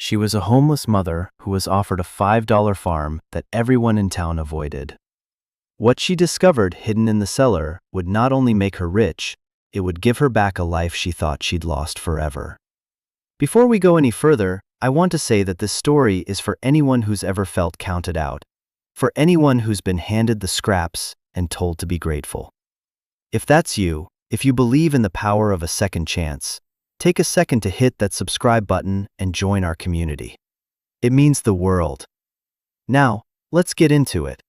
She was a homeless mother who was offered a $5 farm that everyone in town avoided. What she discovered hidden in the cellar would not only make her rich, it would give her back a life she thought she'd lost forever. Before we go any further, I want to say that this story is for anyone who's ever felt counted out, for anyone who's been handed the scraps and told to be grateful. If that's you, if you believe in the power of a second chance, take a second to hit that subscribe button and join our community. It means the world. Now, let's get into it.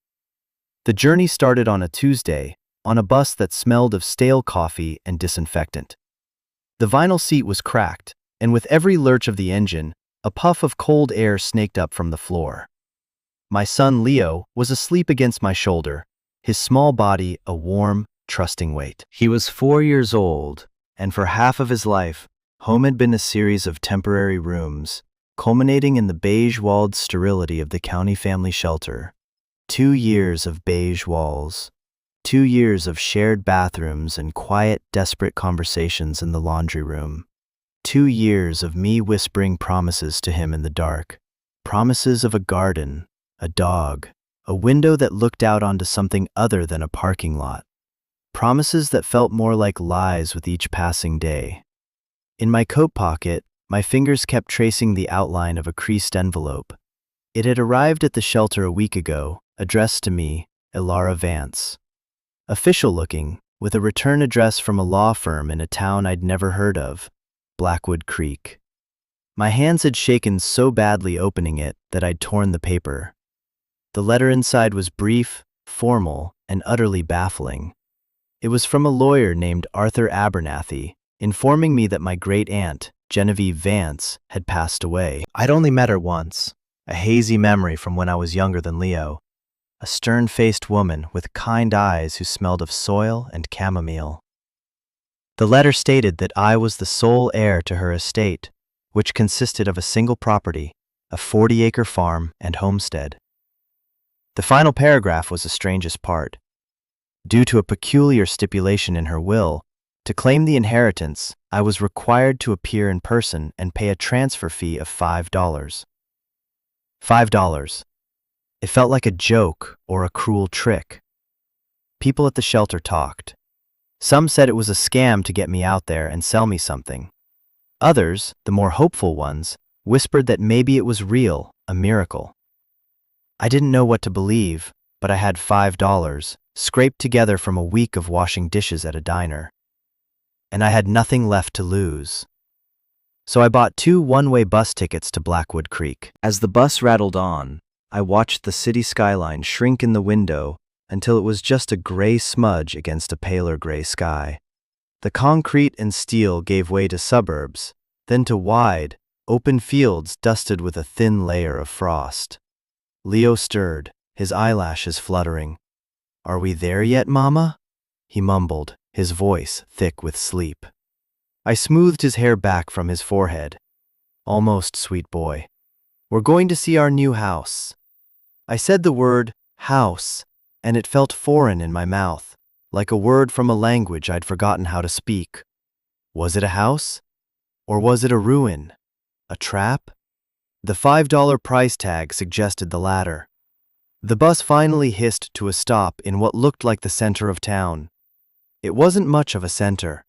The journey started on a Tuesday, on a bus that smelled of stale coffee and disinfectant. The vinyl seat was cracked, and with every lurch of the engine, a puff of cold air snaked up from the floor. My son Leo was asleep against my shoulder, his small body a warm, trusting weight. He was 4 years old, and for half of his life, home had been a series of temporary rooms, culminating in the beige-walled sterility of the county family shelter. 2 years of beige walls. 2 years of shared bathrooms and quiet, desperate conversations in the laundry room. 2 years of me whispering promises to him in the dark. Promises of a garden, a dog, a window that looked out onto something other than a parking lot. Promises that felt more like lies with each passing day. In my coat pocket, my fingers kept tracing the outline of a creased envelope. It had arrived at the shelter a week ago, addressed to me, Elara Vance. Official-looking, with a return address from a law firm in a town I'd never heard of, Blackwood Creek. My hands had shaken so badly opening it that I'd torn the paper. The letter inside was brief, formal, and utterly baffling. It was from a lawyer named Arthur Abernathy, informing me that my great-aunt, Genevieve Vance, had passed away. I'd only met her once, a hazy memory from when I was younger than Leo. A stern-faced woman with kind eyes who smelled of soil and chamomile. The letter stated that I was the sole heir to her estate, which consisted of a single property, a 40-acre farm and homestead. The final paragraph was the strangest part. Due to a peculiar stipulation in her will, to claim the inheritance, I was required to appear in person and pay a transfer fee of $5. $5. It felt like a joke or a cruel trick. People at the shelter talked. Some said it was a scam to get me out there and sell me something. Others, the more hopeful ones, whispered that maybe it was real, a miracle. I didn't know what to believe, but I had $5, scraped together from a week of washing dishes at a diner. And I had nothing left to lose. So I bought 2 one-way bus tickets to Blackwood Creek. As the bus rattled on, I watched the city skyline shrink in the window until it was just a gray smudge against a paler gray sky. The concrete and steel gave way to suburbs, then to wide, open fields dusted with a thin layer of frost. Leo stirred, his eyelashes fluttering. "Are we there yet, Mama?" he mumbled, his voice thick with sleep. I smoothed his hair back from his forehead. "Almost, sweet boy. We're going to see our new house." I said the word, house, and it felt foreign in my mouth, like a word from a language I'd forgotten how to speak. Was it a house? Or was it a ruin? A trap? The $5 price tag suggested the latter. The bus finally hissed to a stop in what looked like the center of town. It wasn't much of a center.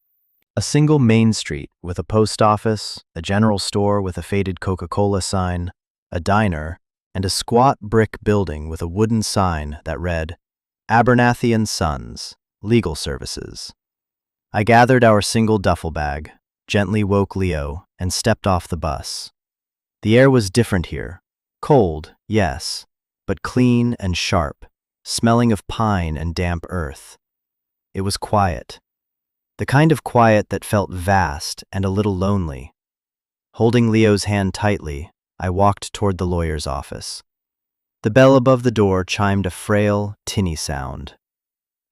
A single main street with a post office, a general store with a faded Coca-Cola sign, a diner, and a squat brick building with a wooden sign that read, Abernathy and Sons, Legal Services. I gathered our single duffel bag, gently woke Leo, and stepped off the bus. The air was different here. Cold, yes, but clean and sharp, smelling of pine and damp earth. It was quiet. The kind of quiet that felt vast and a little lonely. Holding Leo's hand tightly, I walked toward the lawyer's office. The bell above the door chimed a frail, tinny sound.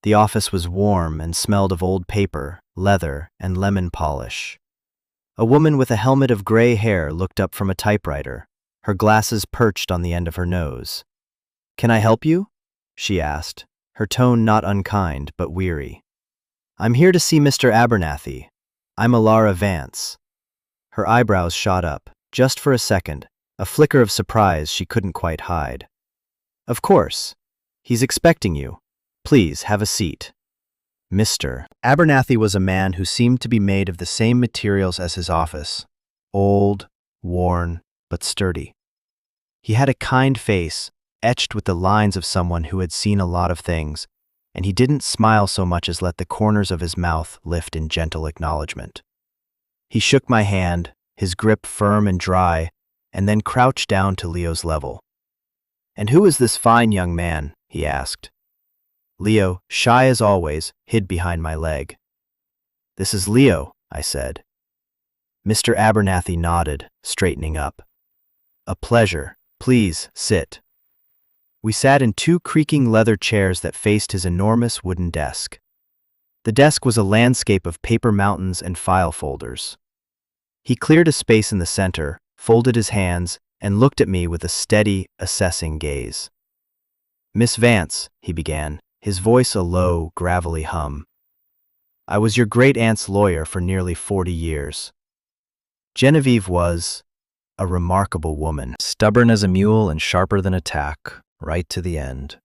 The office was warm and smelled of old paper, leather, and lemon polish. A woman with a helmet of gray hair looked up from a typewriter, her glasses perched on the end of her nose. "Can I help you?" she asked, her tone not unkind but weary. "I'm here to see Mr. Abernathy. I'm Elara Vance." Her eyebrows shot up, just for a second, a flicker of surprise she couldn't quite hide. "Of course. He's expecting you. Please, have a seat." Mr. Abernathy was a man who seemed to be made of the same materials as his office. Old, worn, but sturdy. He had a kind face, etched with the lines of someone who had seen a lot of things, and he didn't smile so much as let the corners of his mouth lift in gentle acknowledgement. He shook my hand, his grip firm and dry, and then crouched down to Leo's level. "And who is this fine young man?" he asked. Leo, shy as always, hid behind my leg. "This is Leo," I said. Mr. Abernathy nodded, straightening up. "A pleasure. Please, sit." We sat in two creaking leather chairs that faced his enormous wooden desk. The desk was a landscape of paper mountains and file folders. He cleared a space in the center, folded his hands, and looked at me with a steady, assessing gaze. "Miss Vance," he began, his voice a low, gravelly hum. "I was your great-aunt's lawyer for nearly 40 years. Genevieve was a remarkable woman, stubborn as a mule and sharper than a tack, right to the end."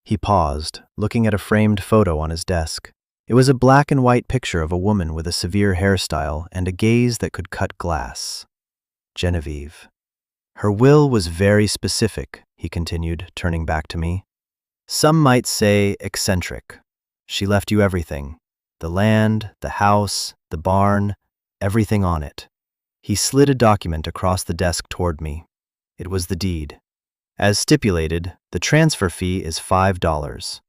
He paused, looking at a framed photo on his desk. It was a black and white picture of a woman with a severe hairstyle and a gaze that could cut glass. Genevieve. "Her will was very specific," he continued, turning back to me. "Some might say eccentric. She left you everything. The land, the house, the barn, everything on it." He slid a document across the desk toward me. It was the deed. "As stipulated, the transfer fee is $5.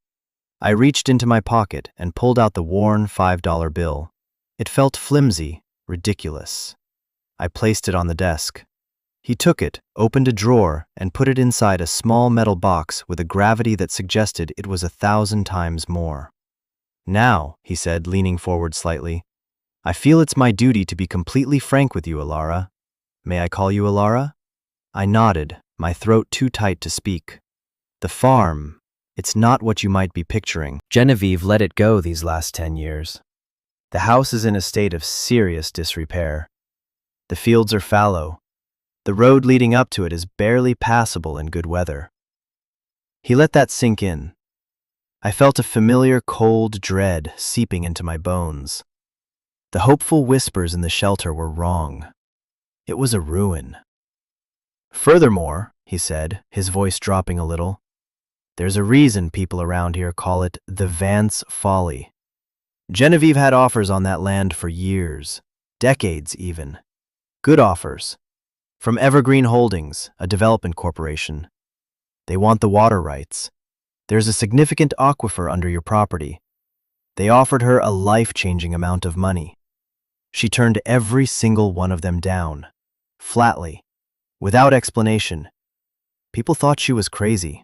I reached into my pocket and pulled out the worn $5 bill. It felt flimsy, ridiculous. I placed it on the desk. He took it, opened a drawer, and put it inside a small metal box with a gravity that suggested it was 1,000 times more. "Now," he said, leaning forward slightly, "I feel it's my duty to be completely frank with you, Alara. May I call you Alara?" I nodded, my throat too tight to speak. "The farm, it's not what you might be picturing. Genevieve let it go these last 10 years. The house is in a state of serious disrepair. The fields are fallow. The road leading up to it is barely passable in good weather." He let that sink in. I felt a familiar cold dread seeping into my bones. The hopeful whispers in the shelter were wrong. It was a ruin. "Furthermore," he said, his voice dropping a little, "there's a reason people around here call it the Vance Folly. Genevieve had offers on that land for years, decades even. Good offers. From Evergreen Holdings, a development corporation. They want the water rights. There's a significant aquifer under your property. They offered her a life-changing amount of money. She turned every single one of them down, flatly, without explanation. People thought she was crazy.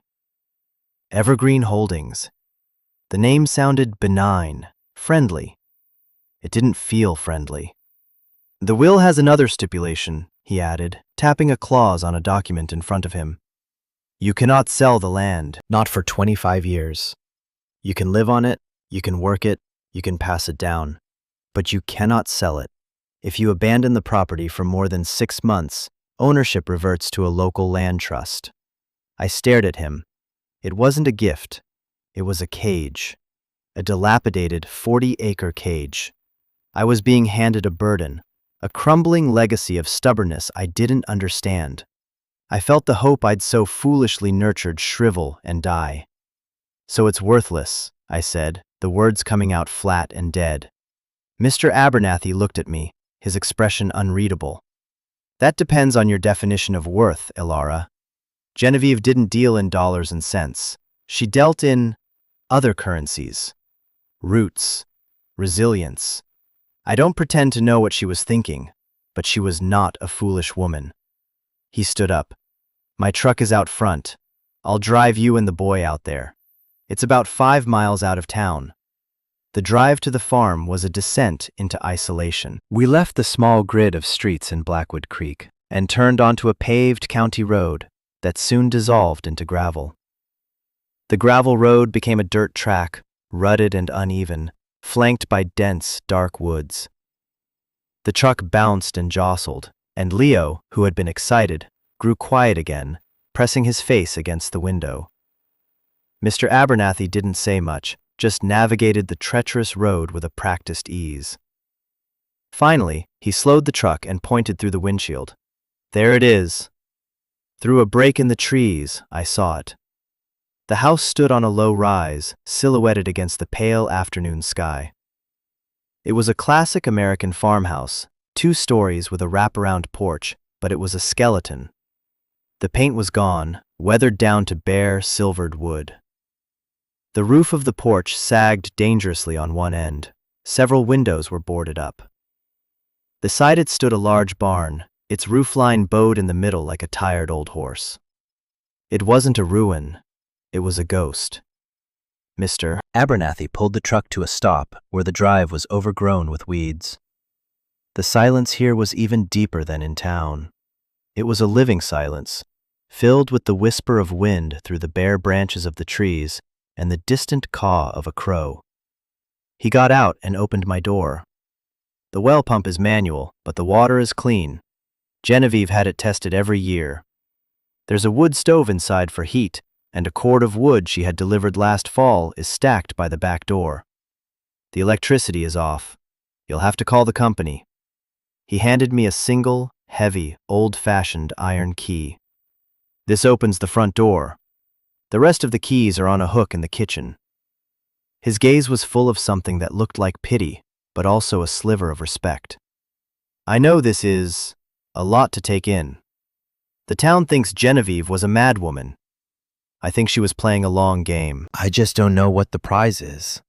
Evergreen Holdings. The name sounded benign, friendly. It didn't feel friendly. "The will has another stipulation," he added, tapping a clause on a document in front of him. "You cannot sell the land, not for 25 years. You can live on it, you can work it, you can pass it down, but you cannot sell it. If you abandon the property for more than 6 months, ownership reverts to a local land trust." I stared at him. It wasn't a gift. It was a cage. A dilapidated 40-acre cage. I was being handed a burden, a crumbling legacy of stubbornness I didn't understand. I felt the hope I'd so foolishly nurtured shrivel and die. "So it's worthless," I said, the words coming out flat and dead. Mr. Abernathy looked at me, his expression unreadable. "That depends on your definition of worth, Alara. Genevieve didn't deal in dollars and cents. She dealt in other currencies. Roots. Resilience. I don't pretend to know what she was thinking, but she was not a foolish woman." He stood up. "My truck is out front. I'll drive you and the boy out there. It's about 5 miles out of town." The drive to the farm was a descent into isolation. We left the small grid of streets in Blackwood Creek and turned onto a paved county road that soon dissolved into gravel. The gravel road became a dirt track, rutted and uneven, flanked by dense, dark woods. The truck bounced and jostled, and Leo, who had been excited, grew quiet again, pressing his face against the window. Mr. Abernathy didn't say much, just navigated the treacherous road with a practiced ease. Finally, he slowed the truck and pointed through the windshield. There it is. Through a break in the trees, I saw it. The house stood on a low rise, silhouetted against the pale afternoon sky. It was a classic American farmhouse, 2 stories with a wraparound porch, but it was a skeleton. The paint was gone, weathered down to bare, silvered wood. The roof of the porch sagged dangerously on one end. Several windows were boarded up. Beside it stood a large barn, its roofline bowed in the middle like a tired old horse. It wasn't a ruin, it was a ghost. Mr. Abernathy pulled the truck to a stop where the drive was overgrown with weeds. The silence here was even deeper than in town. It was a living silence, filled with the whisper of wind through the bare branches of the trees and the distant caw of a crow. He got out and opened my door. The well pump is manual, but the water is clean. Genevieve had it tested every year. There's a wood stove inside for heat, and a cord of wood she had delivered last fall is stacked by the back door. The electricity is off. You'll have to call the company. He handed me a single, heavy, old-fashioned iron key. This opens the front door. The rest of the keys are on a hook in the kitchen. His gaze was full of something that looked like pity, but also a sliver of respect. I know this is a lot to take in. The town thinks Genevieve was a madwoman. I think she was playing a long game. I just don't know what the prize is.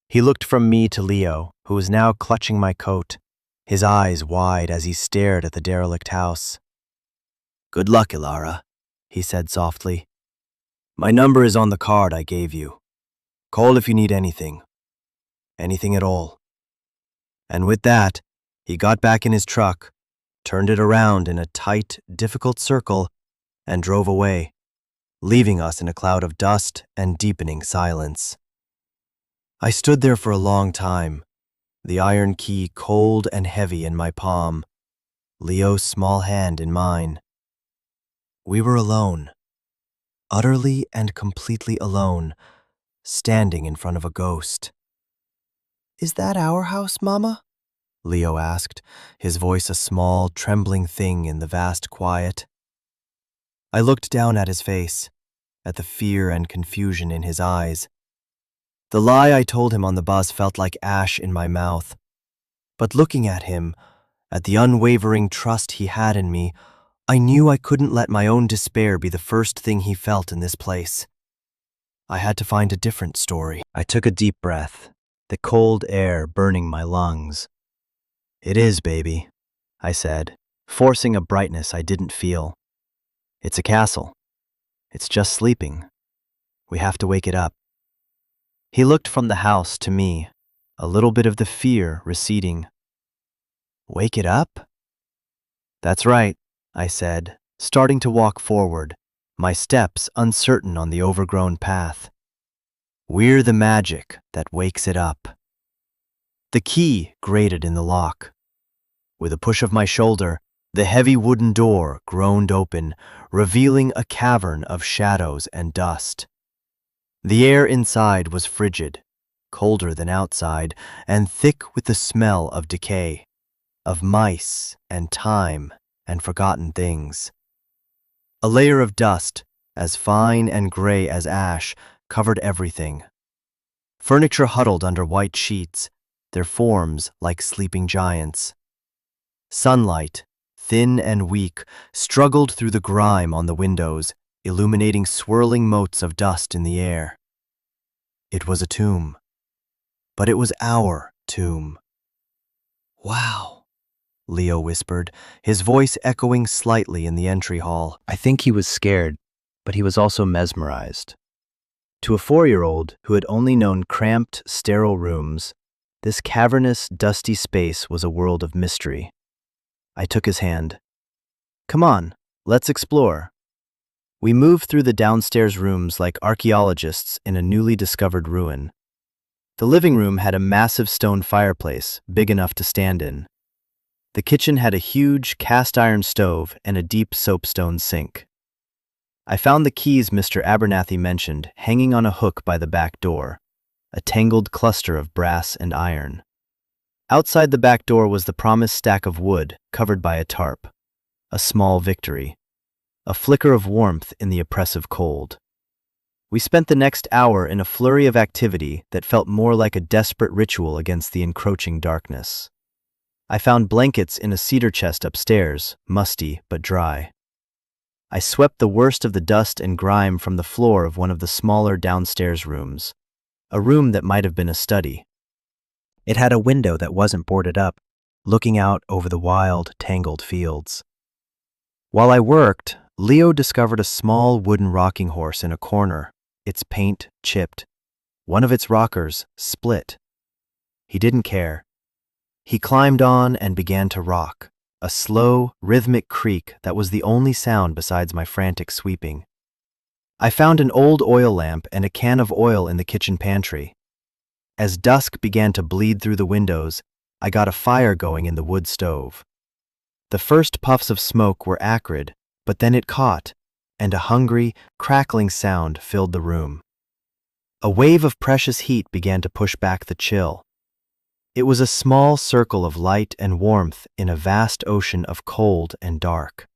He looked from me to Leo, who was now clutching my coat, his eyes wide as he stared at the derelict house. Good luck, Ilara, he said softly. My number is on the card I gave you. Call if you need anything. Anything at all. And with that, he got back in his truck, turned it around in a tight, difficult circle, and drove away, leaving us in a cloud of dust and deepening silence. I stood there for a long time, the iron key cold and heavy in my palm, Leo's small hand in mine. We were alone, utterly and completely alone, standing in front of a ghost. Is that our house, Mama? Leo asked, his voice a small, trembling thing in the vast quiet. I looked down at his face, at the fear and confusion in his eyes. The lie I told him on the bus felt like ash in my mouth. But looking at him, at the unwavering trust he had in me, I knew I couldn't let my own despair be the first thing he felt in this place. I had to find a different story. I took a deep breath, the cold air burning my lungs. It is, baby, I said, forcing a brightness I didn't feel. It's a castle. It's just sleeping. We have to wake it up. He looked from the house to me, a little bit of the fear receding. Wake it up? That's right, I said, starting to walk forward, my steps uncertain on the overgrown path. We're the magic that wakes it up. The key grated in the lock. With a push of my shoulder, the heavy wooden door groaned open, revealing a cavern of shadows and dust. The air inside was frigid, colder than outside, and thick with the smell of decay, of mice and time and forgotten things. A layer of dust, as fine and gray as ash, covered everything. Furniture huddled under white sheets, their forms like sleeping giants. Sunlight, thin and weak, struggled through the grime on the windows, illuminating swirling motes of dust in the air. It was a tomb. But it was our tomb. Wow, Leo whispered, his voice echoing slightly in the entry hall. I think he was scared, but he was also mesmerized. To a 4-year-old who had only known cramped, sterile rooms, this cavernous, dusty space was a world of mystery. I took his hand. Come on, let's explore. We moved through the downstairs rooms like archaeologists in a newly discovered ruin. The living room had a massive stone fireplace, big enough to stand in. The kitchen had a huge cast-iron stove and a deep soapstone sink. I found the keys Mr. Abernathy mentioned hanging on a hook by the back door, a tangled cluster of brass and iron. Outside the back door was the promised stack of wood covered by a tarp. A small victory. A flicker of warmth in the oppressive cold. We spent the next hour in a flurry of activity that felt more like a desperate ritual against the encroaching darkness. I found blankets in a cedar chest upstairs, musty but dry. I swept the worst of the dust and grime from the floor of one of the smaller downstairs rooms, a room that might have been a study. It had a window that wasn't boarded up, looking out over the wild, tangled fields. While I worked, Leo discovered a small wooden rocking horse in a corner, its paint chipped. One of its rockers split. He didn't care. He climbed on and began to rock, a slow, rhythmic creak that was the only sound besides my frantic sweeping. I found an old oil lamp and a can of oil in the kitchen pantry. As dusk began to bleed through the windows, I got a fire going in the wood stove. The first puffs of smoke were acrid, but then it caught, and a hungry, crackling sound filled the room. A wave of precious heat began to push back the chill. It was a small circle of light and warmth in a vast ocean of cold and dark.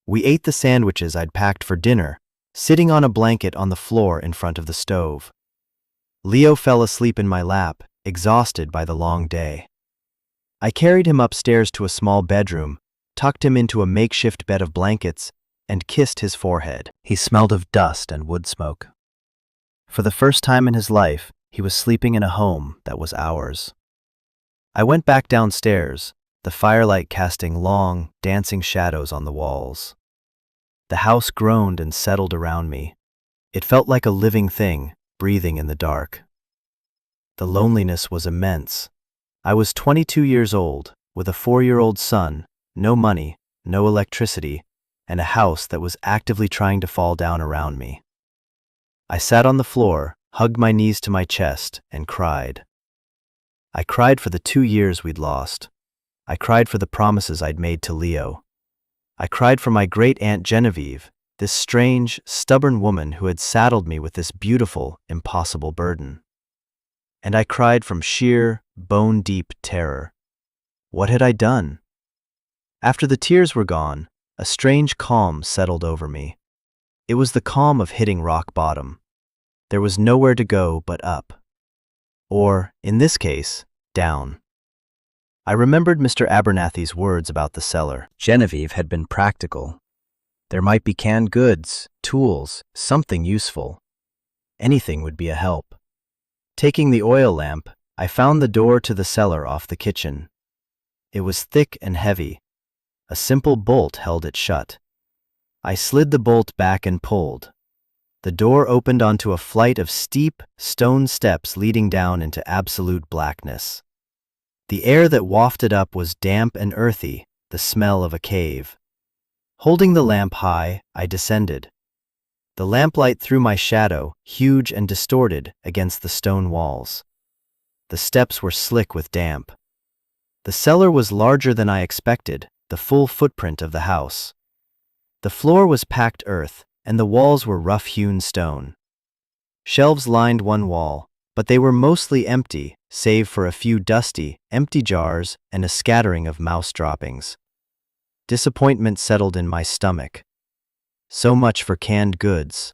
We ate the sandwiches I'd packed for dinner, sitting on a blanket on the floor in front of the stove. Leo fell asleep in my lap, exhausted by the long day. I carried him upstairs to a small bedroom, tucked him into a makeshift bed of blankets, and kissed his forehead. He smelled of dust and wood smoke. For the first time in his life, he was sleeping in a home that was ours. I went back downstairs, the firelight casting long, dancing shadows on the walls. The house groaned and settled around me. It felt like a living thing, breathing in the dark. The loneliness was immense. I was 22 years old, with a 4-year-old son, no money, no electricity, and a house that was actively trying to fall down around me. I sat on the floor, hugged my knees to my chest, and cried. I cried for the 2 years we'd lost. I cried for the promises I'd made to Leo. I cried for my great-aunt Genevieve, this strange, stubborn woman who had saddled me with this beautiful, impossible burden. And I cried from sheer, bone-deep terror. What had I done? After the tears were gone, a strange calm settled over me. It was the calm of hitting rock bottom. There was nowhere to go but up. Or, in this case, down. I remembered Mr. Abernathy's words about the cellar. Genevieve had been practical. There might be canned goods, tools, something useful. Anything would be a help. Taking the oil lamp, I found the door to the cellar off the kitchen. It was thick and heavy. A simple bolt held it shut. I slid the bolt back and pulled. The door opened onto a flight of steep, stone steps leading down into absolute blackness. The air that wafted up was damp and earthy, the smell of a cave. Holding the lamp high, I descended. The lamplight threw my shadow, huge and distorted, against the stone walls. The steps were slick with damp. The cellar was larger than I expected, the full footprint of the house. The floor was packed earth, and the walls were rough-hewn stone. Shelves lined one wall, but they were mostly empty, save for a few dusty, empty jars and a scattering of mouse droppings. Disappointment settled in my stomach. So much for canned goods.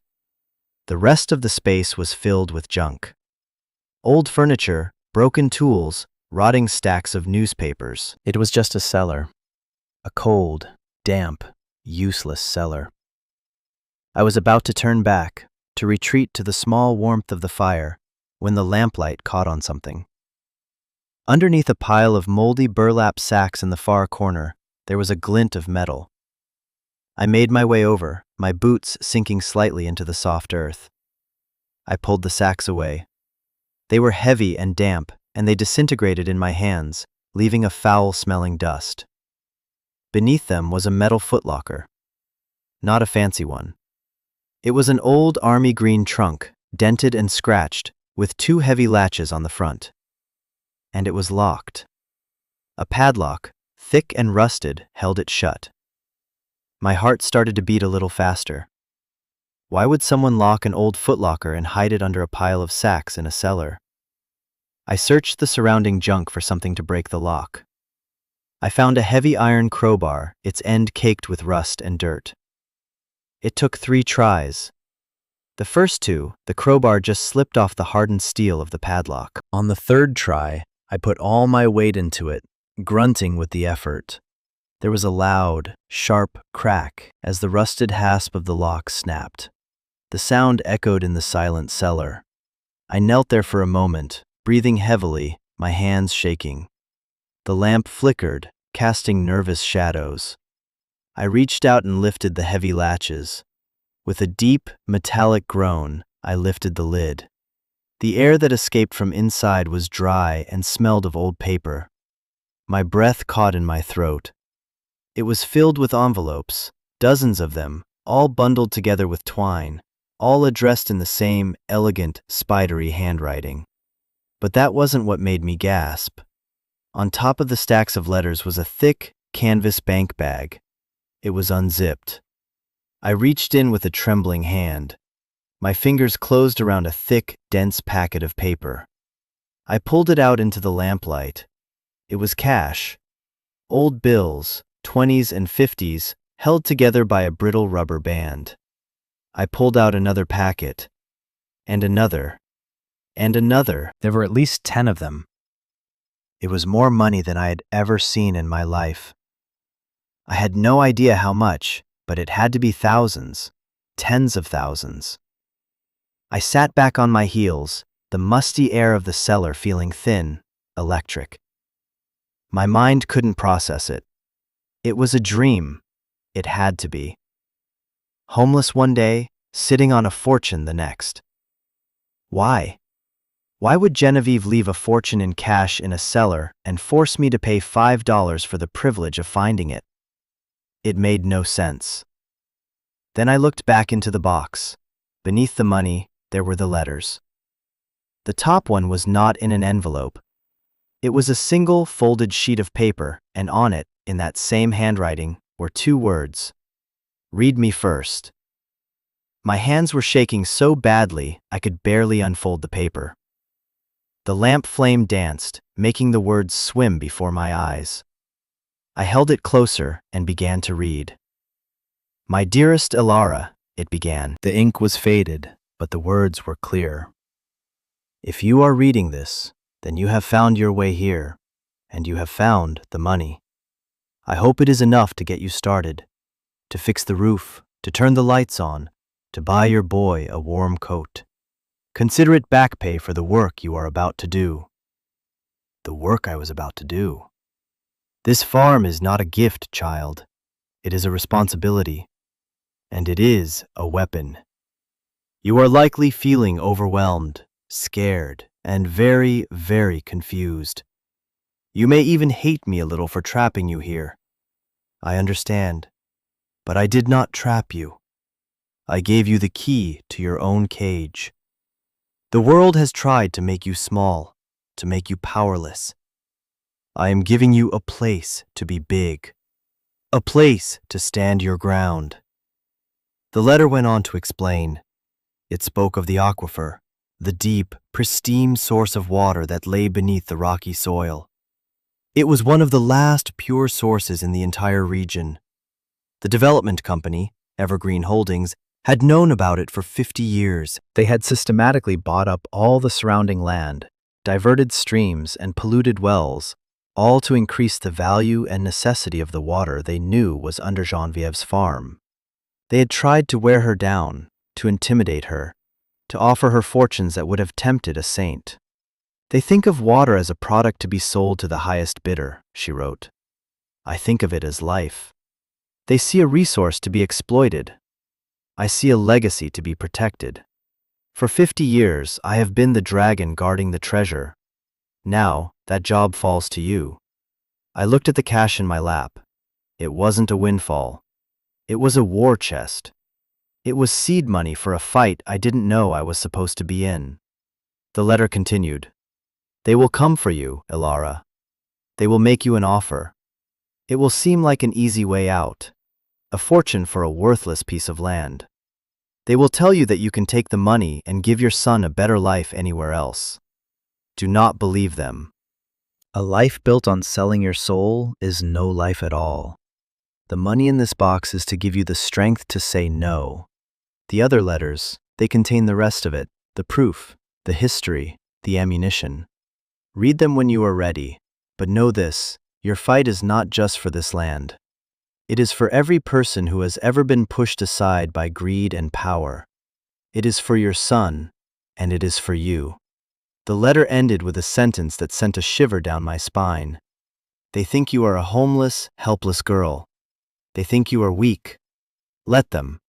The rest of the space was filled with junk. Old furniture, broken tools, rotting stacks of newspapers. It was just a cellar. A cold, damp, useless cellar. I was about to turn back, to retreat to the small warmth of the fire, when the lamplight caught on something. Underneath a pile of moldy burlap sacks in the far corner, there was a glint of metal. I made my way over, my boots sinking slightly into the soft earth. I pulled the sacks away. They were heavy and damp, and they disintegrated in my hands, leaving a foul-smelling dust. Beneath them was a metal footlocker. Not a fancy one. It was an old army green trunk, dented and scratched, with 2 heavy latches on the front. And it was locked. A padlock, thick and rusted, held it shut. My heart started to beat a little faster. Why would someone lock an old footlocker and hide it under a pile of sacks in a cellar? I searched the surrounding junk for something to break the lock. I found a heavy iron crowbar, its end caked with rust and dirt. It took 3 tries. The first 2, the crowbar just slipped off the hardened steel of the padlock. On the 3rd try, I put all my weight into it, grunting with the effort. There was a loud, sharp crack as the rusted hasp of the lock snapped. The sound echoed in the silent cellar. I knelt there for a moment, breathing heavily, my hands shaking. The lamp flickered, casting nervous shadows. I reached out and lifted the heavy latches. With a deep, metallic groan, I lifted the lid. The air that escaped from inside was dry and smelled of old paper. My breath caught in my throat. It was filled with envelopes, dozens of them, all bundled together with twine, all addressed in the same elegant, spidery handwriting. But that wasn't what made me gasp. On top of the stacks of letters was a thick, canvas bank bag. It was unzipped. I reached in with a trembling hand. My fingers closed around a thick, dense packet of paper. I pulled it out into the lamplight. It was cash. Old bills, 20s and 50s, held together by a brittle rubber band. I pulled out another packet. And another. And another. There were at least 10 of them. It was more money than I had ever seen in my life. I had no idea how much, but it had to be thousands, tens of thousands. I sat back on my heels, the musty air of the cellar feeling thin, electric. My mind couldn't process it. It was a dream. It had to be. Homeless one day, sitting on a fortune the next. Why? Why would Genevieve leave a fortune in cash in a cellar and force me to pay $5 for the privilege of finding it? It made no sense. Then I looked back into the box. Beneath the money, there were the letters. The top one was not in an envelope. It was a single folded sheet of paper, and on it, in that same handwriting, were 2 words. Read me first. My hands were shaking so badly I could barely unfold the paper. The lamp flame danced, making the words swim before my eyes. I held it closer and began to read. My dearest Elara, it began. The ink was faded, but the words were clear. If you are reading this, then you have found your way here, and you have found the money. I hope it is enough to get you started, to fix the roof, to turn the lights on, to buy your boy a warm coat. Consider it back pay for the work you are about to do. The work I was about to do. This farm is not a gift, child. It is a responsibility. And it is a weapon. You are likely feeling overwhelmed, scared, and very, very confused. You may even hate me a little for trapping you here. I understand. But I did not trap you. I gave you the key to your own cage. The world has tried to make you small, to make you powerless. I am giving you a place to be big, a place to stand your ground. The letter went on to explain. It spoke of the aquifer, the deep, pristine source of water that lay beneath the rocky soil. It was one of the last pure sources in the entire region. The development company, Evergreen Holdings, had known about it for 50 years. They had systematically bought up all the surrounding land, diverted streams, and polluted wells, all to increase the value and necessity of the water they knew was under Genevieve's farm. They had tried to wear her down, to intimidate her, to offer her fortunes that would have tempted a saint. They think of water as a product to be sold to the highest bidder, she wrote. I think of it as life. They see a resource to be exploited. I see a legacy to be protected. For 50 years, I have been the dragon guarding the treasure. Now, that job falls to you. I looked at the cash in my lap. It wasn't a windfall. It was a war chest. It was seed money for a fight I didn't know I was supposed to be in. The letter continued. They will come for you, Elara. They will make you an offer. It will seem like an easy way out, a fortune for a worthless piece of land. They will tell you that you can take the money and give your son a better life anywhere else. Do not believe them. A life built on selling your soul is no life at all. The money in this box is to give you the strength to say no. The other letters, they contain the rest of it, the proof, the history, the ammunition. Read them when you are ready, but know this, your fight is not just for this land. It is for every person who has ever been pushed aside by greed and power. It is for your son, and it is for you. The letter ended with a sentence that sent a shiver down my spine. They think you are a homeless, helpless girl. They think you are weak. Let them.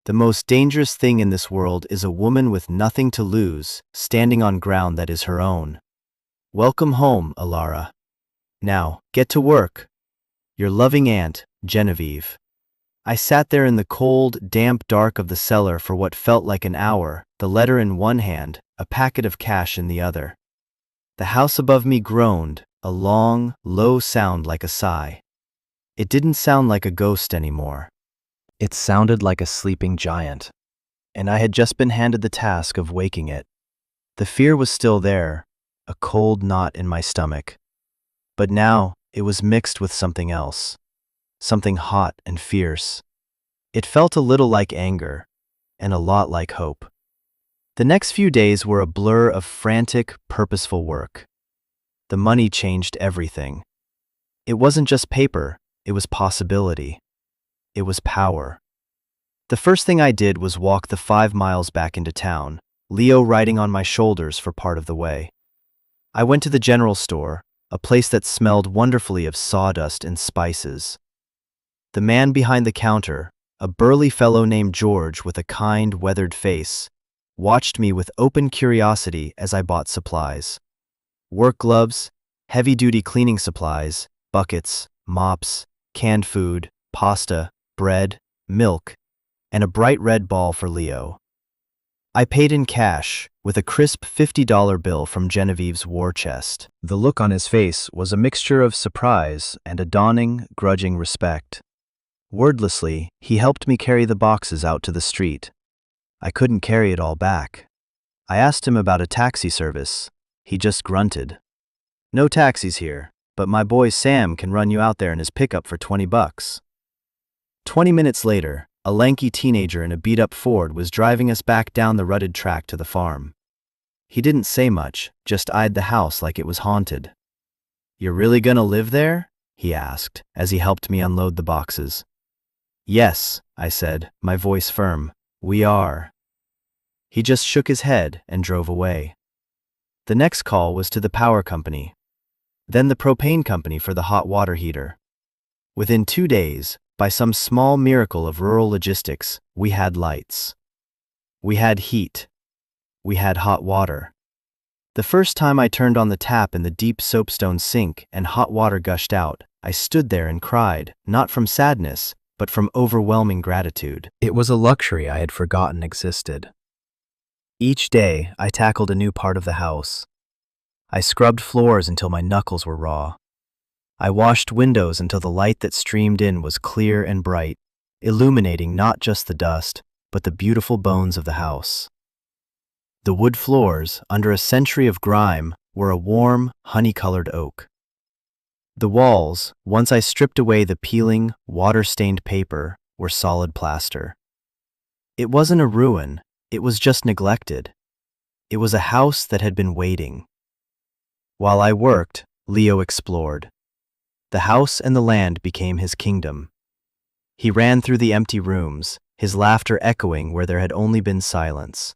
The most dangerous thing in this world is a woman with nothing to lose, standing on ground that is her own. Welcome home, Alara. Now, get to work. Your loving aunt, Genevieve. I sat there in the cold, damp dark of the cellar for what felt like an hour, the letter in one hand, a packet of cash in the other. The house above me groaned, a long, low sound like a sigh. It didn't sound like a ghost anymore. It sounded like a sleeping giant, and I had just been handed the task of waking it. The fear was still there, a cold knot in my stomach. But now, it was mixed with something else, something hot and fierce. It felt a little like anger, and a lot like hope. The next few days were a blur of frantic, purposeful work. The money changed everything. It wasn't just paper, it was possibility. It was power. The first thing I did was walk the 5 miles back into town, Leo riding on my shoulders for part of the way. I went to the general store, a place that smelled wonderfully of sawdust and spices. The man behind the counter, a burly fellow named George with a kind, weathered face, watched me with open curiosity as I bought supplies. Work gloves, heavy-duty cleaning supplies, buckets, mops, canned food, pasta, bread, milk, and a bright red ball for Leo. I paid in cash, with a crisp $50 bill from Genevieve's war chest. The look on his face was a mixture of surprise and a dawning, grudging respect. Wordlessly, he helped me carry the boxes out to the street. I couldn't carry it all back. I asked him about a taxi service. He just grunted. No taxis here, but my boy Sam can run you out there in his pickup for $20. 20 minutes later, a lanky teenager in a beat-up Ford was driving us back down the rutted track to the farm. He didn't say much, just eyed the house like it was haunted. "You're really gonna live there?" he asked, as he helped me unload the boxes. "Yes," I said, my voice firm. "We are." He just shook his head and drove away. The next call was to the power company, then the propane company for the hot water heater. Within 2 days, by some small miracle of rural logistics, we had lights. We had heat. We had hot water. The first time I turned on the tap in the deep soapstone sink and hot water gushed out, I stood there and cried, not from sadness, but from overwhelming gratitude. It was a luxury I had forgotten existed. Each day, I tackled a new part of the house. I scrubbed floors until my knuckles were raw. I washed windows until the light that streamed in was clear and bright, illuminating not just the dust, but the beautiful bones of the house. The wood floors, under a century of grime, were a warm, honey-colored oak. The walls, once I stripped away the peeling, water-stained paper, were solid plaster. It wasn't a ruin, it was just neglected. It was a house that had been waiting. While I worked, Leo explored. The house and the land became his kingdom. He ran through the empty rooms, his laughter echoing where there had only been silence.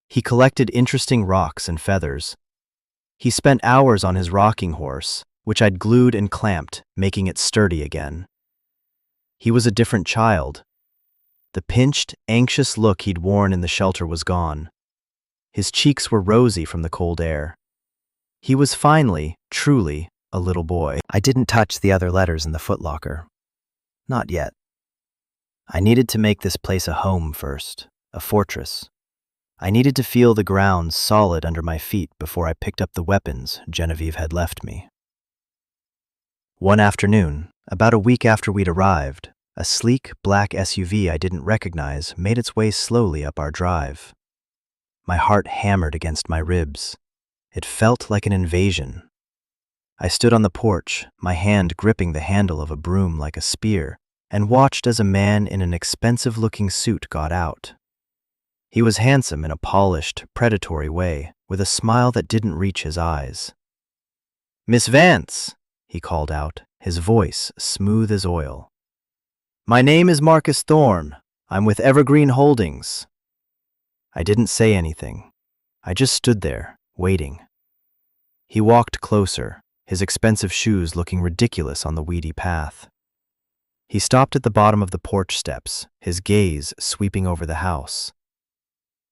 He collected interesting rocks and feathers. He spent hours on his rocking horse, which I'd glued and clamped, making it sturdy again. He was a different child. The pinched, anxious look he'd worn in the shelter was gone. His cheeks were rosy from the cold air. He was finally, truly, a little boy. I didn't touch the other letters in the footlocker. Not yet. I needed to make this place a home first, a fortress. I needed to feel the ground solid under my feet before I picked up the weapons Genevieve had left me. One afternoon, About a week after we'd arrived, a sleek, black SUV I didn't recognize made its way slowly up our drive. My heart hammered against my ribs. It felt like an invasion. I stood on the porch, my hand gripping the handle of a broom like a spear, and watched as a man in an expensive-looking suit got out. He was handsome in a polished, predatory way, with a smile that didn't reach his eyes. "Miss Vance," he called out, his voice smooth as oil. "My name is Marcus Thorne. I'm with Evergreen Holdings." I didn't say anything. I just stood there, waiting. He walked closer, his expensive shoes looking ridiculous on the weedy path. He stopped at the bottom of the porch steps, his gaze sweeping over the house.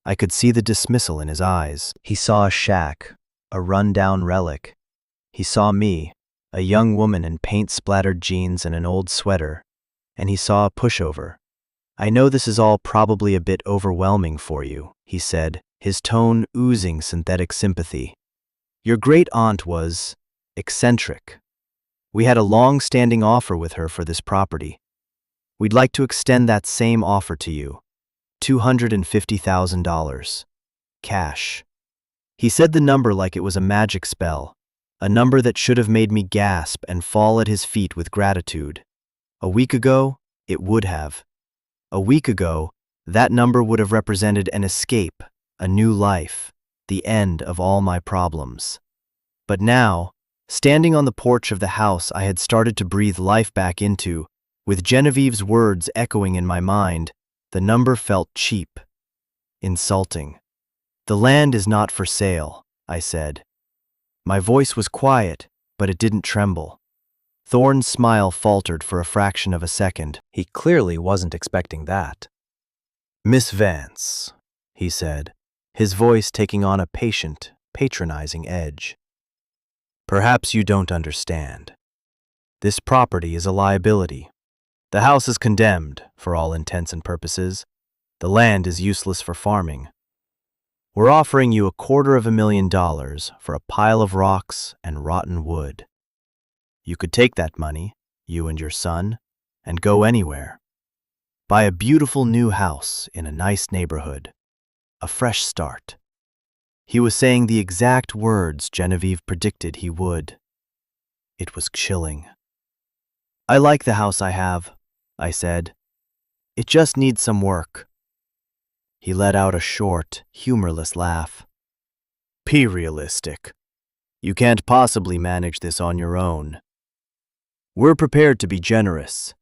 I could see the dismissal in his eyes. He saw a shack, a run-down relic. He saw me, a young woman in paint-splattered jeans and an old sweater, and he saw a pushover. "I know this is all probably a bit overwhelming for you," he said, his tone oozing synthetic sympathy. "Your great-aunt was eccentric. We had a long-standing offer with her for this property. We'd like to extend that same offer to you. $250,000. Cash." He said the number like it was a magic spell, a number that should have made me gasp and fall at his feet with gratitude. A week ago, it would have. A week ago, that number would have represented an escape, a new life, the end of all my problems. But now, standing on the porch of the house I had started to breathe life back into, with Genevieve's words echoing in my mind, the number felt cheap, insulting. "The land is not for sale," I said. My voice was quiet, but it didn't tremble. Thorne's smile faltered for a fraction of a second. He clearly wasn't expecting that. "Miss Vance," he said, his voice taking on a patient, patronizing edge. "Perhaps you don't understand. This property is a liability. The house is condemned, for all intents and purposes. The land is useless for farming. We're offering you $250,000 for a pile of rocks and rotten wood. You could take that money, you and your son, and go anywhere. Buy a beautiful new house in a nice neighborhood. A fresh start." He was saying the exact words Genevieve predicted he would. It was chilling. "I like the house I have," I said. "It just needs some work." He let out a short, humorless laugh. "Be realistic. You can't possibly manage this on your own. We're prepared to be generous.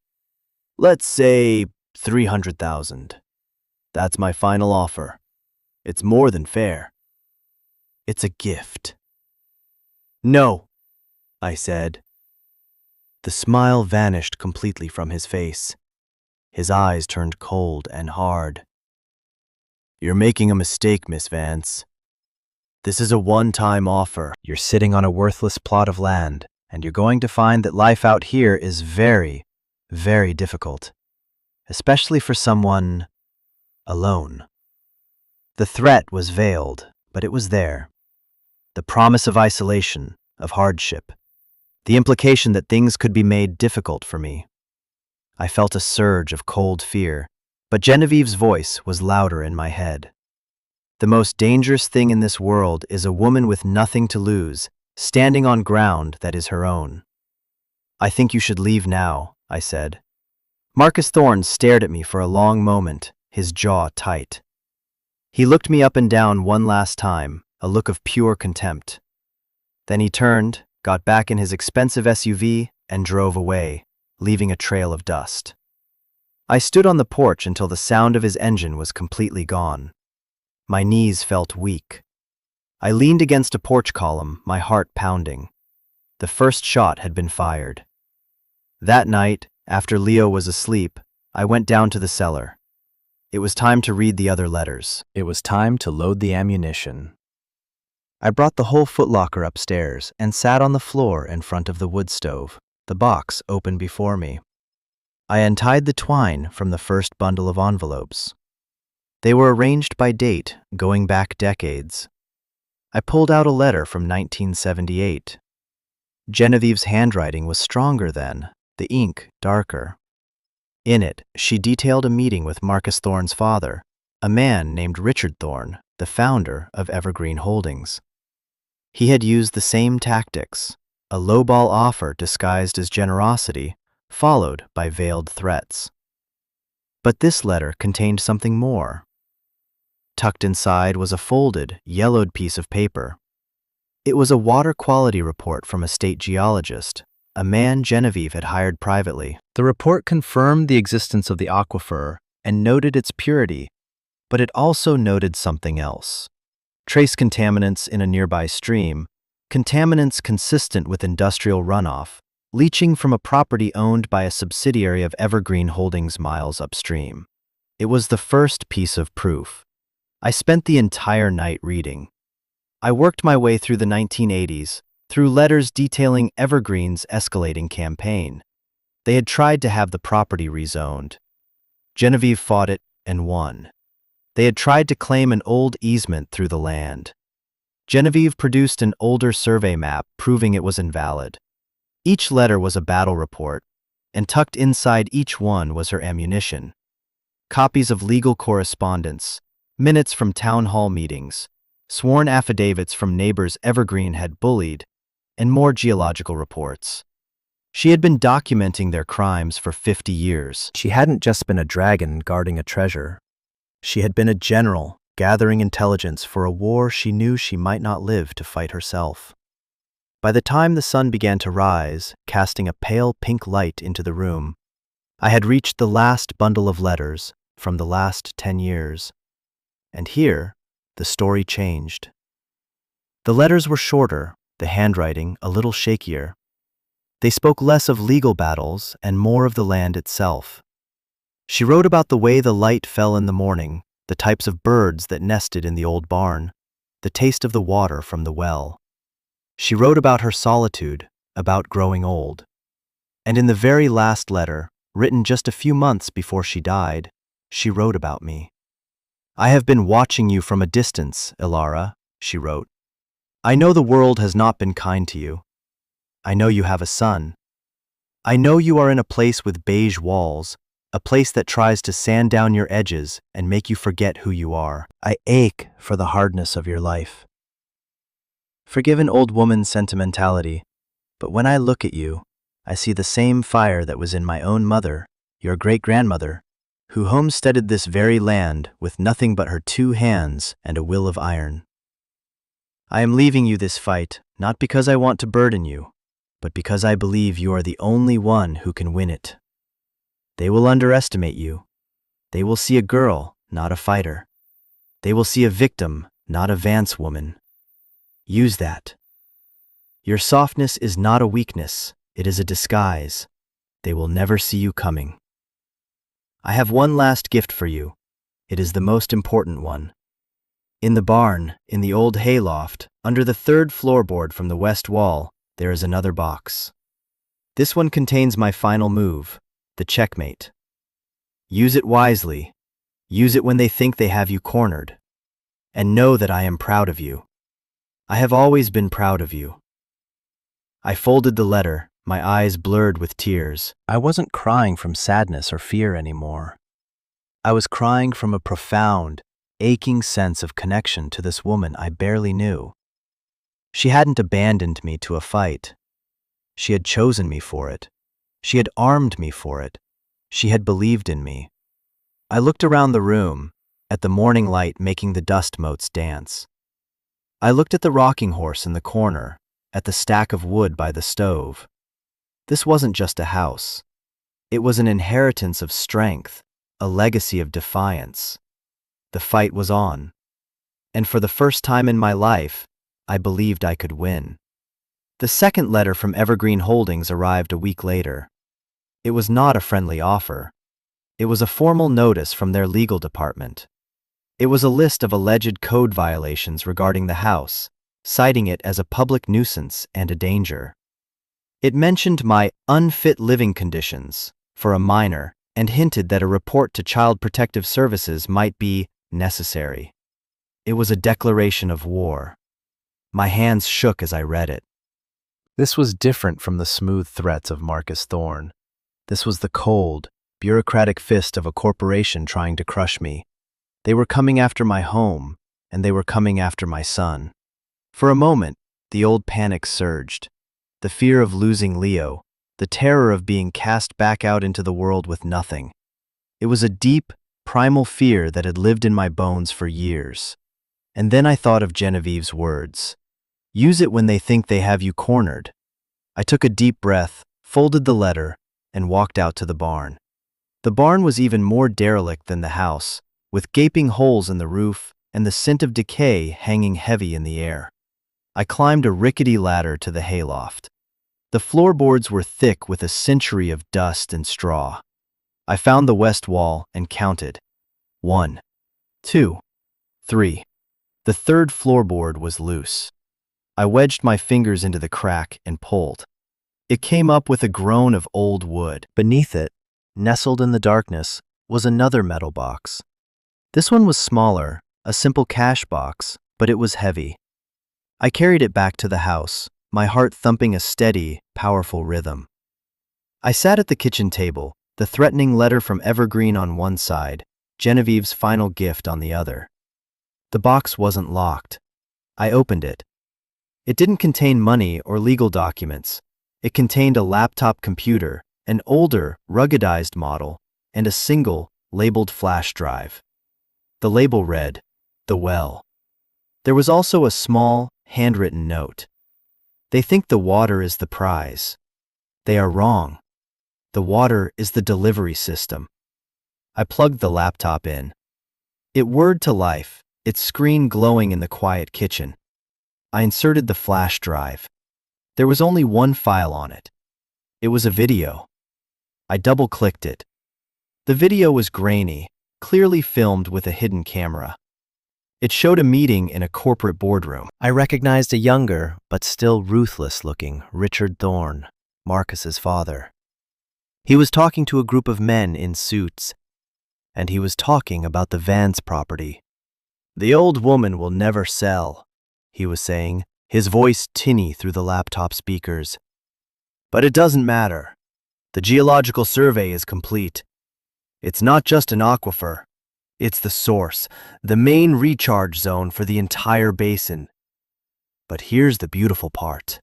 Let's say $300,000. That's my final offer. It's more than fair. It's a gift." "No," I said. The smile vanished completely from his face. His eyes turned cold and hard. "You're making a mistake, Miss Vance. This is a one-time offer. You're sitting on a worthless plot of land, and you're going to find that life out here is very, very difficult, especially for someone alone." The threat was veiled, but it was there. The promise of isolation, of hardship, the implication that things could be made difficult for me. I felt a surge of cold fear, but Genevieve's voice was louder in my head. "The most dangerous thing in this world is a woman with nothing to lose, standing on ground that is her own." "I think you should leave now," I said. Marcus Thorne stared at me for a long moment, his jaw tight. He looked me up and down one last time, a look of pure contempt. Then he turned, got back in his expensive SUV, and drove away, leaving a trail of dust. I stood on the porch until the sound of his engine was completely gone. My knees felt weak. I leaned against a porch column, my heart pounding. The first shot had been fired. That night, after Leo was asleep, I went down to the cellar. It was time to read the other letters. It was time to load the ammunition. I brought the whole footlocker upstairs and sat on the floor in front of the wood stove, the box open before me. I untied the twine from the first bundle of envelopes. They were arranged by date, going back decades. I pulled out a letter from 1978. Genevieve's handwriting was stronger then, the ink darker. In it, she detailed a meeting with Marcus Thorne's father, a man named Richard Thorne, the founder of Evergreen Holdings. He had used the same tactics, a lowball offer disguised as generosity, followed by veiled threats. But this letter contained something more. Tucked inside was a folded, yellowed piece of paper. It was a water quality report from a state geologist, a man Genevieve had hired privately. The report confirmed the existence of the aquifer and noted its purity, but it also noted something else. Trace contaminants in a nearby stream, contaminants consistent with industrial runoff, leaching from a property owned by a subsidiary of Evergreen Holdings miles upstream. It was the first piece of proof. I spent the entire night reading. I worked my way through the 1980s, through letters detailing Evergreen's escalating campaign. They had tried to have the property rezoned. Genevieve fought it and won. They had tried to claim an old easement through the land. Genevieve produced an older survey map proving it was invalid. Each letter was a battle report, and tucked inside each one was her ammunition. Copies of legal correspondence, minutes from town hall meetings, sworn affidavits from neighbors Evergreen had bullied, and more geological reports. She had been documenting their crimes for 50 years. She hadn't just been a dragon guarding a treasure. She had been a general, gathering intelligence for a war she knew she might not live to fight herself. By the time the sun began to rise, casting a pale pink light into the room, I had reached the last bundle of letters from the last 10 years. And here, the story changed. The letters were shorter, the handwriting a little shakier. They spoke less of legal battles and more of the land itself. She wrote about the way the light fell in the morning, the types of birds that nested in the old barn, the taste of the water from the well. She wrote about her solitude, about growing old. And in the very last letter, written just a few months before she died, she wrote about me. "I have been watching you from a distance, Ilara," she wrote. "I know the world has not been kind to you. I know you have a son. I know you are in a place with beige walls, a place that tries to sand down your edges and make you forget who you are. I ache for the hardness of your life. Forgive an old woman's sentimentality, but when I look at you, I see the same fire that was in my own mother, your great-grandmother, who homesteaded this very land with nothing but her 2 hands and a will of iron. I am leaving you this fight, not because I want to burden you, but because I believe you are the only one who can win it. They will underestimate you. They will see a girl, not a fighter. They will see a victim, not a Vance woman. Use that. Your softness is not a weakness, it is a disguise. They will never see you coming. I have one last gift for you. It is the most important one. In the barn, in the old hayloft, under the 3rd floorboard from the west wall, there is another box. This one contains my final move, the checkmate. Use it wisely. Use it when they think they have you cornered. And know that I am proud of you. I have always been proud of you." I folded the letter, my eyes blurred with tears. I wasn't crying from sadness or fear anymore. I was crying from a profound, aching sense of connection to this woman I barely knew. She hadn't abandoned me to a fight. She had chosen me for it. She had armed me for it. She had believed in me. I looked around the room, at the morning light making the dust motes dance. I looked at the rocking horse in the corner, at the stack of wood by the stove. This wasn't just a house. It was an inheritance of strength, a legacy of defiance. The fight was on. And for the first time in my life, I believed I could win. The second letter from Evergreen Holdings arrived a week later. It was not a friendly offer. It was a formal notice from their legal department. It was a list of alleged code violations regarding the house, citing it as a public nuisance and a danger. It mentioned my unfit living conditions for a minor and hinted that a report to Child Protective Services might be necessary. It was a declaration of war. My hands shook as I read it. This was different from the smooth threats of Marcus Thorne. This was the cold, bureaucratic fist of a corporation trying to crush me. They were coming after my home, and they were coming after my son. For a moment, the old panic surged. The fear of losing Leo, the terror of being cast back out into the world with nothing. It was a deep, primal fear that had lived in my bones for years. And then I thought of Genevieve's words. Use it when they think they have you cornered. I took a deep breath, folded the letter, and walked out to the barn. The barn was even more derelict than the house, with gaping holes in the roof and the scent of decay hanging heavy in the air. I climbed a rickety ladder to the hayloft. The floorboards were thick with a century of dust and straw. I found the west wall and counted. 1, 2, 3. The third floorboard was loose. I wedged my fingers into the crack and pulled. It came up with a groan of old wood. Beneath it, nestled in the darkness, was another metal box. This one was smaller, a simple cash box, but it was heavy. I carried it back to the house, my heart thumping a steady, powerful rhythm. I sat at the kitchen table, the threatening letter from Evergreen on one side, Genevieve's final gift on the other. The box wasn't locked. I opened it. It didn't contain money or legal documents. It contained a laptop computer, an older, ruggedized model, and a single, labeled flash drive. The label read, "The Well." There was also a small, handwritten note. They think the water is the prize. They are wrong. The water is the delivery system. I plugged the laptop in. It whirred to life, its screen glowing in the quiet kitchen. I inserted the flash drive. There was only one file on it. It was a video. I double-clicked it. The video was grainy, clearly filmed with a hidden camera. It showed a meeting in a corporate boardroom. I recognized a younger, but still ruthless-looking Richard Thorne, Marcus's father. He was talking to a group of men in suits, and he was talking about the Vance property. "The old woman will never sell," he was saying, his voice tinny through the laptop speakers. "But it doesn't matter. The geological survey is complete. It's not just an aquifer. It's the source, the main recharge zone for the entire basin. But here's the beautiful part."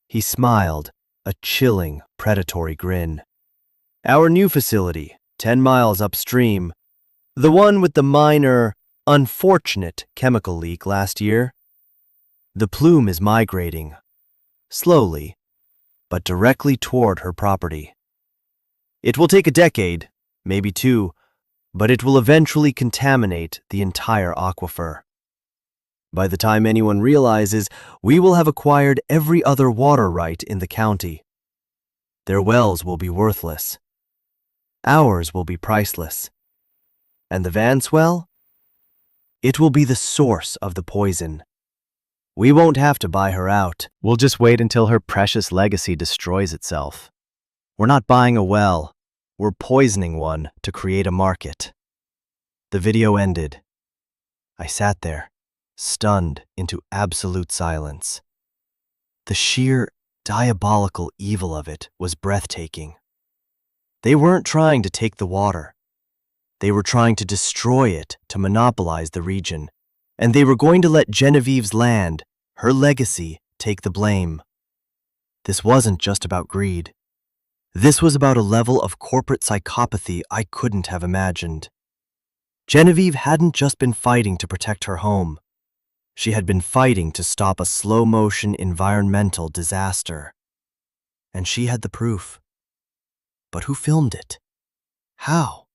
He smiled, a chilling, predatory grin. "Our new facility, 10 miles upstream, the one with the minor, unfortunate chemical leak last year, the plume is migrating, slowly, but directly toward her property. It will take a decade, maybe 2, but it will eventually contaminate the entire aquifer. By the time anyone realizes, we will have acquired every other water right in the county. Their wells will be worthless. Ours will be priceless. And the Vance well? It will be the source of the poison. We won't have to buy her out. We'll just wait until her precious legacy destroys itself. We're not buying a well. We're poisoning one to create a market." The video ended. I sat there, stunned into absolute silence. The sheer, diabolical evil of it was breathtaking. They weren't trying to take the water. They were trying to destroy it to monopolize the region, and they were going to let Genevieve's land, her legacy, take the blame. This wasn't just about greed. This was about a level of corporate psychopathy I couldn't have imagined. Genevieve hadn't just been fighting to protect her home. She had been fighting to stop a slow-motion environmental disaster. And she had the proof. But who filmed it? How?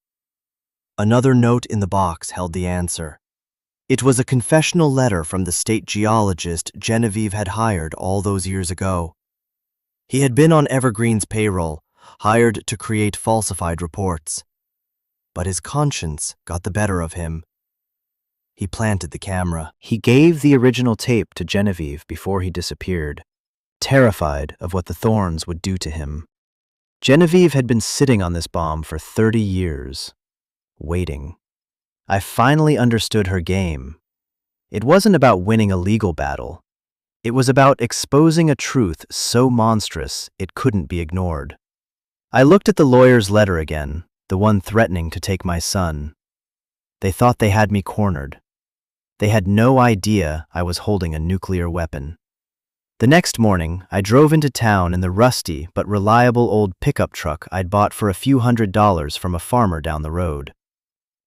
Another note in the box held the answer. It was a confessional letter from the state geologist Genevieve had hired all those years ago. He had been on Evergreen's payroll, hired to create falsified reports. But his conscience got the better of him. He planted the camera. He gave the original tape to Genevieve before he disappeared, terrified of what the Thorns would do to him. Genevieve had been sitting on this bomb for 30 years, waiting. I finally understood her game. It wasn't about winning a legal battle. It was about exposing a truth so monstrous it couldn't be ignored. I looked at the lawyer's letter again, the one threatening to take my son. They thought they had me cornered. They had no idea I was holding a nuclear weapon. The next morning, I drove into town in the rusty but reliable old pickup truck I'd bought for a few $100s from a farmer down the road.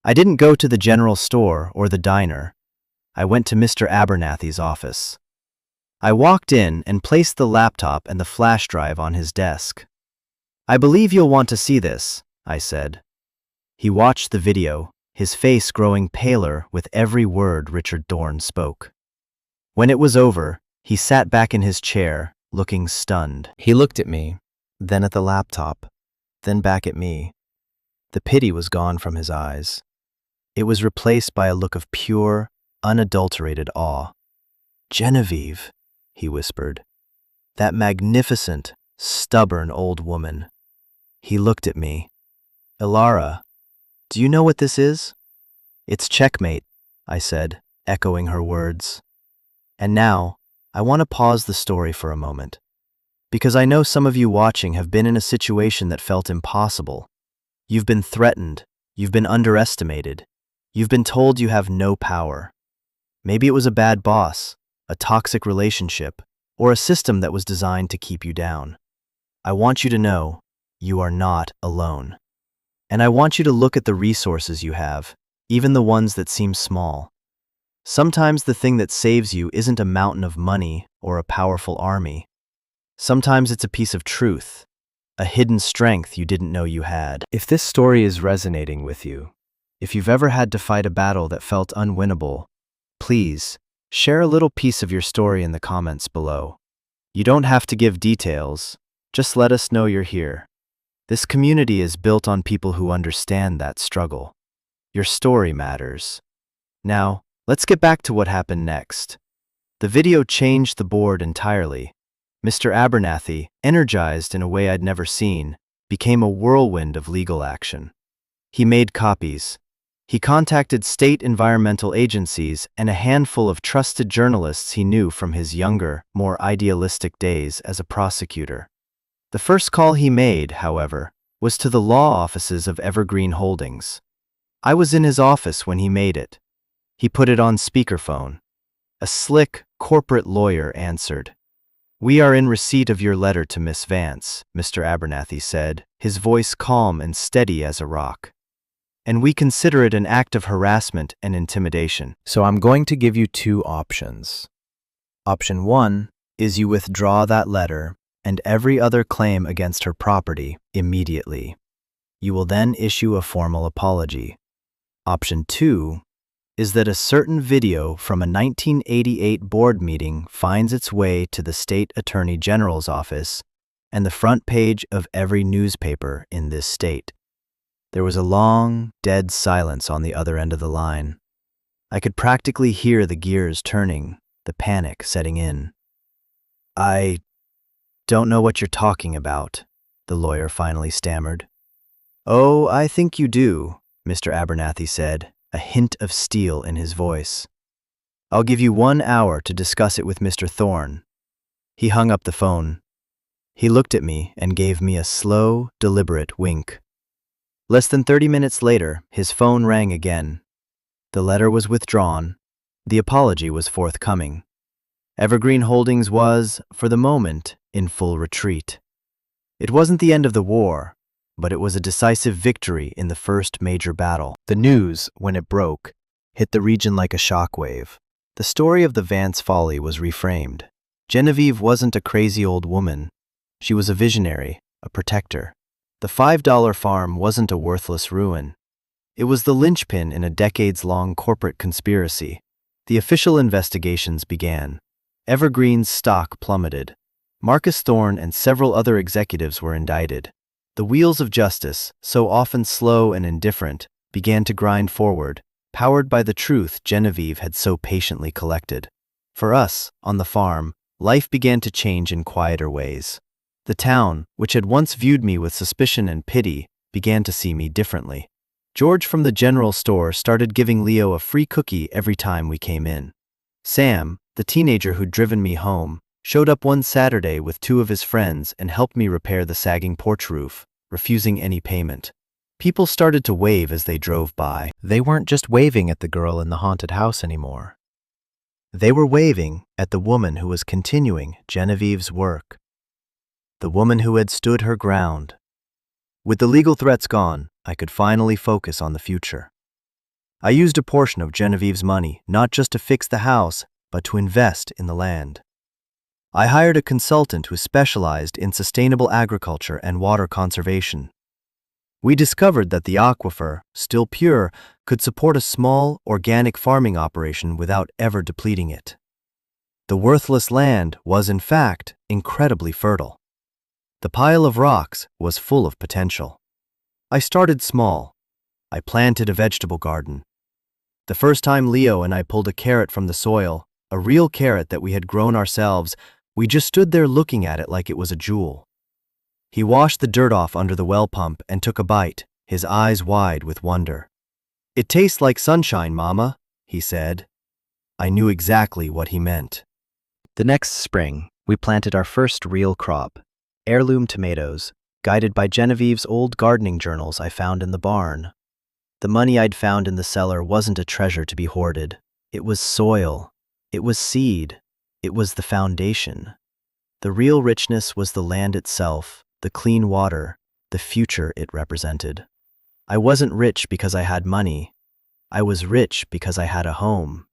I didn't go to the general store or the diner. I went to Mr. Abernathy's office. I walked in and placed the laptop and the flash drive on his desk. "I believe you'll want to see this," I said. He watched the video, his face growing paler with every word Richard Thorne spoke. When it was over, he sat back in his chair, looking stunned. He looked at me, then at the laptop, then back at me. The pity was gone from his eyes. It was replaced by a look of pure, unadulterated awe. "Genevieve," he whispered. "That magnificent, stubborn old woman." He looked at me. "Ilara, do you know what this is?" "It's checkmate," I said, echoing her words. And now, I want to pause the story for a moment, because I know some of you watching have been in a situation that felt impossible. You've been threatened, you've been underestimated, you've been told you have no power. Maybe it was a bad boss, a toxic relationship, or a system that was designed to keep you down. I want you to know you are not alone. And I want you to look at the resources you have, even the ones that seem small. Sometimes the thing that saves you isn't a mountain of money or a powerful army. Sometimes it's a piece of truth, a hidden strength you didn't know you had. If this story is resonating with you, if you've ever had to fight a battle that felt unwinnable, please share a little piece of your story in the comments below. You don't have to give details, just let us know you're here. This community is built on people who understand that struggle. Your story matters. Now, let's get back to what happened next. The video changed the board entirely. Mr. Abernathy, energized in a way I'd never seen, became a whirlwind of legal action. He made copies. He contacted state environmental agencies and a handful of trusted journalists he knew from his younger, more idealistic days as a prosecutor. The first call he made, however, was to the law offices of Evergreen Holdings. I was in his office when he made it. He put it on speakerphone. A slick, corporate lawyer answered. "We are in receipt of your letter to Miss Vance," Mr. Abernathy said, his voice calm and steady as a rock. "And we consider it an act of harassment and intimidation. So I'm going to give you two options. Option 1 is you withdraw that letter and every other claim against her property immediately. You will then issue a formal apology. Option 2 is that a certain video from a 1988 board meeting finds its way to the state attorney general's office and the front page of every newspaper in this state." There was a long, dead silence on the other end of the line. I could practically hear the gears turning, the panic setting in. "I don't know what you're talking about," the lawyer finally stammered. "Oh, I think you do," Mr. Abernathy said, a hint of steel in his voice. "I'll give you 1 hour to discuss it with Mr. Thorne." He hung up the phone. He looked at me and gave me a slow, deliberate wink. Less than 30 minutes later, his phone rang again. The letter was withdrawn. The apology was forthcoming. Evergreen Holdings was, for the moment, in full retreat. It wasn't the end of the war, but it was a decisive victory in the first major battle. The news, when it broke, hit the region like a shockwave. The story of the Vance folly was reframed. Genevieve wasn't a crazy old woman. She was a visionary, a protector. The $5 farm wasn't a worthless ruin. It was the linchpin in a decades-long corporate conspiracy. The official investigations began. Evergreen's stock plummeted. Marcus Thorne and several other executives were indicted. The wheels of justice, so often slow and indifferent, began to grind forward, powered by the truth Genevieve had so patiently collected. For us, on the farm, life began to change in quieter ways. The town, which had once viewed me with suspicion and pity, began to see me differently. George from the general store started giving Leo a free cookie every time we came in. Sam, the teenager who'd driven me home, showed up one Saturday with 2 of his friends and helped me repair the sagging porch roof, refusing any payment. People started to wave as they drove by. They weren't just waving at the girl in the haunted house anymore. They were waving at the woman who was continuing Genevieve's work. The woman who had stood her ground. With the legal threats gone, I could finally focus on the future. I used a portion of Genevieve's money not just to fix the house, but to invest in the land. I hired a consultant who specialized in sustainable agriculture and water conservation. We discovered that the aquifer, still pure, could support a small, organic farming operation without ever depleting it. The worthless land was, in fact, incredibly fertile. The pile of rocks was full of potential. I started small. I planted a vegetable garden. The first time Leo and I pulled a carrot from the soil, a real carrot that we had grown ourselves, we just stood there looking at it like it was a jewel. He washed the dirt off under the well pump and took a bite, his eyes wide with wonder. "It tastes like sunshine, Mama," he said. I knew exactly what he meant. The next spring, we planted our first real crop, heirloom tomatoes, guided by Genevieve's old gardening journals I found in the barn. The money I'd found in the cellar wasn't a treasure to be hoarded. It was soil. It was seed. It was the foundation. The real richness was the land itself, the clean water, the future it represented. I wasn't rich because I had money. I was rich because I had a home.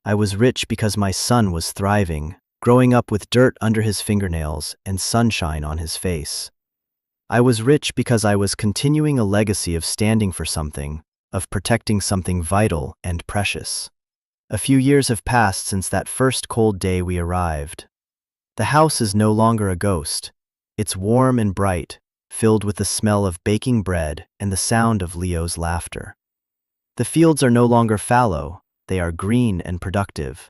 I was rich because my son was thriving, growing up with dirt under his fingernails and sunshine on his face. I was rich because I was continuing a legacy of standing for something, of protecting something vital and precious. A few years have passed since that first cold day we arrived. The house is no longer a ghost. It's warm and bright, filled with the smell of baking bread and the sound of Leo's laughter. The fields are no longer fallow, they are green and productive.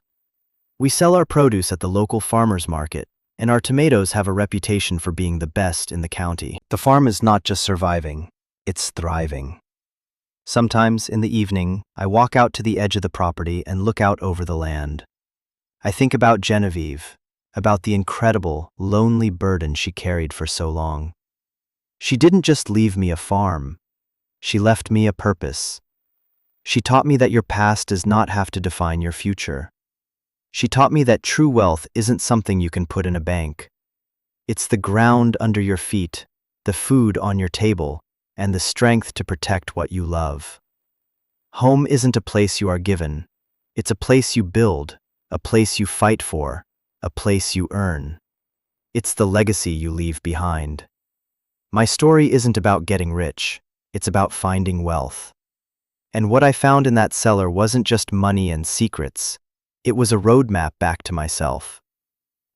We sell our produce at the local farmers market, and our tomatoes have a reputation for being the best in the county. The farm is not just surviving, it's thriving. Sometimes, in the evening, I walk out to the edge of the property and look out over the land. I think about Genevieve, about the incredible, lonely burden she carried for so long. She didn't just leave me a farm. She left me a purpose. She taught me that your past does not have to define your future. She taught me that true wealth isn't something you can put in a bank. It's the ground under your feet, the food on your table, and the strength to protect what you love. Home isn't a place you are given. It's a place you build, a place you fight for, a place you earn. It's the legacy you leave behind. My story isn't about getting rich. It's about finding wealth. And what I found in that cellar wasn't just money and secrets. It was a roadmap back to myself.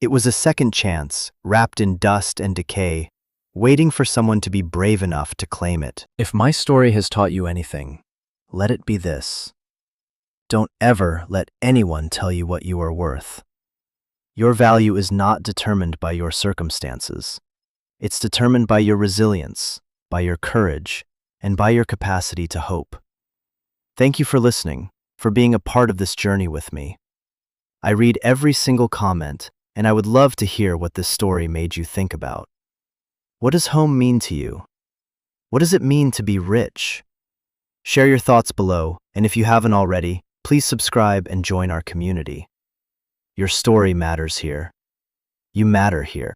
It was a second chance, wrapped in dust and decay, waiting for someone to be brave enough to claim it. If my story has taught you anything, let it be this. Don't ever let anyone tell you what you are worth. Your value is not determined by your circumstances. It's determined by your resilience, by your courage, and by your capacity to hope. Thank you for listening, for being a part of this journey with me. I read every single comment, and I would love to hear what this story made you think about. What does home mean to you? What does it mean to be rich? Share your thoughts below, and if you haven't already, please subscribe and join our community. Your story matters here. You matter here.